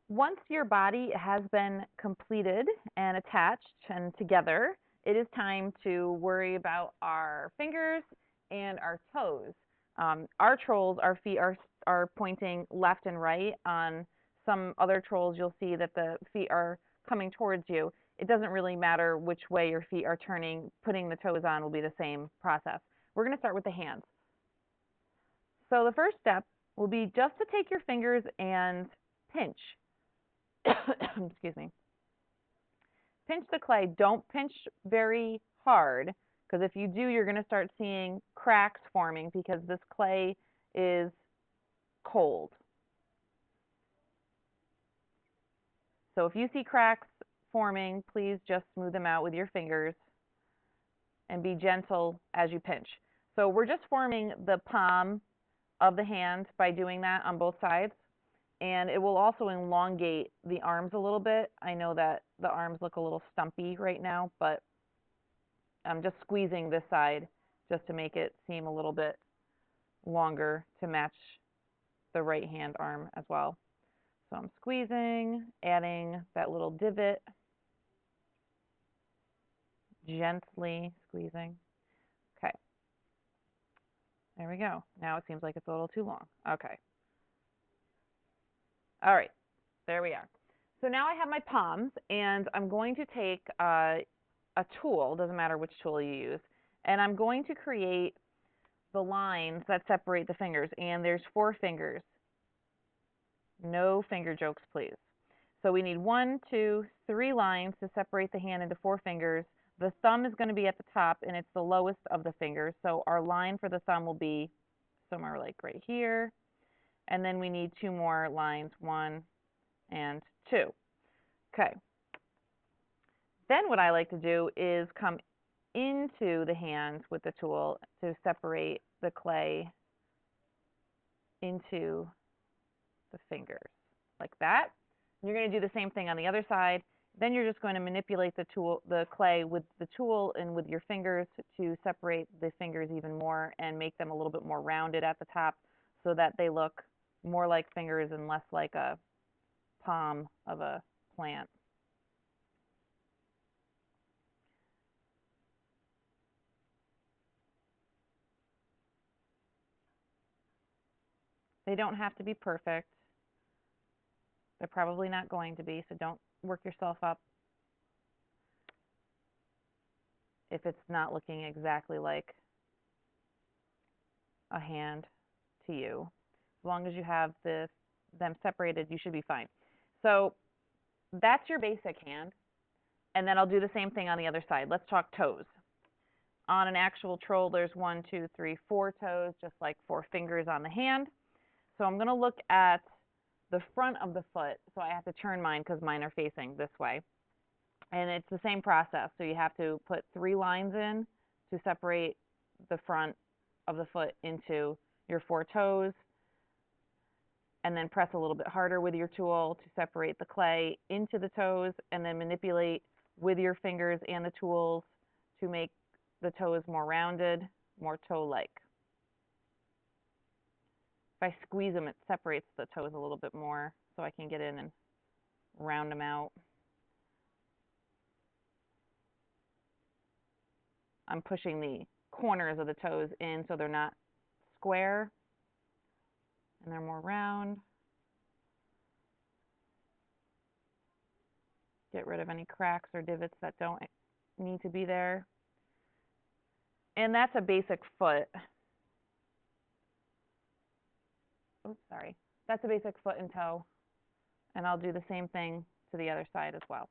Once your body has been completed and attached and together, it is time to worry about our fingers and our toes. Our trolls, our feet are pointing left and right. On some other trolls, you'll see that the feet are coming towards you. It doesn't really matter which way your feet are turning. Putting the toes on will be the same process. We're going to start with the hands. So the first step will be just to take your fingers and pinch. Excuse me. Pinch the clay. Don't pinch very hard, because if you do, you're going to start seeing cracks forming because this clay is cold. So if you see cracks forming, please just smooth them out with your fingers and be gentle as you pinch. So we're just forming the palm of the hand by doing that on both sides. And it will also elongate the arms a little bit. I know that the arms look a little stumpy right now, but I'm just squeezing this side just to make it seem a little bit longer to match the right hand arm as well. So I'm squeezing, adding that little divot, gently squeezing. Okay. There we go. Now it seems like it's a little too long. Okay. All right, there we are. So now I have my palms, and I'm going to take a tool, doesn't matter which tool you use, and I'm going to create the lines that separate the fingers, and there's 4 fingers. No finger jokes, please. So we need 1, 2, 3 lines to separate the hand into 4 fingers. The thumb is going to be at the top, and it's the lowest of the fingers, so our line for the thumb will be somewhere like right here. And then we need 2 more lines, 1 and 2. Okay. Then what I like to do is come into the hand with the tool to separate the clay into the fingers, like that. And you're going to do the same thing on the other side. Then you're just going to manipulate the clay with the tool and with your fingers to separate the fingers even more and make them a little bit more rounded at the top so that they look more like fingers and less like a palm of a plant. They don't have to be perfect. They're probably not going to be, so don't work yourself up if it's not looking exactly like a hand to you. As long as you have them separated, you should be fine. So that's your basic hand. And then I'll do the same thing on the other side. Let's talk toes. On an actual troll, there's 1, 2, 3, 4 toes, just like 4 fingers on the hand. So I'm going to look at the front of the foot. So I have to turn mine because mine are facing this way. And it's the same process. So you have to put 3 lines in to separate the front of the foot into your 4 toes. And then press a little bit harder with your tool to separate the clay into the toes, and then manipulate with your fingers and the tools to make the toes more rounded, more toe-like. If I squeeze them, it separates the toes a little bit more, so I can get in and round them out. I'm pushing the corners of the toes in so they're not square, and they're more round. Get rid of any cracks or divots that don't need to be there. And that's a basic foot. Oops, sorry. That's a basic foot and toe. And I'll do the same thing to the other side as well.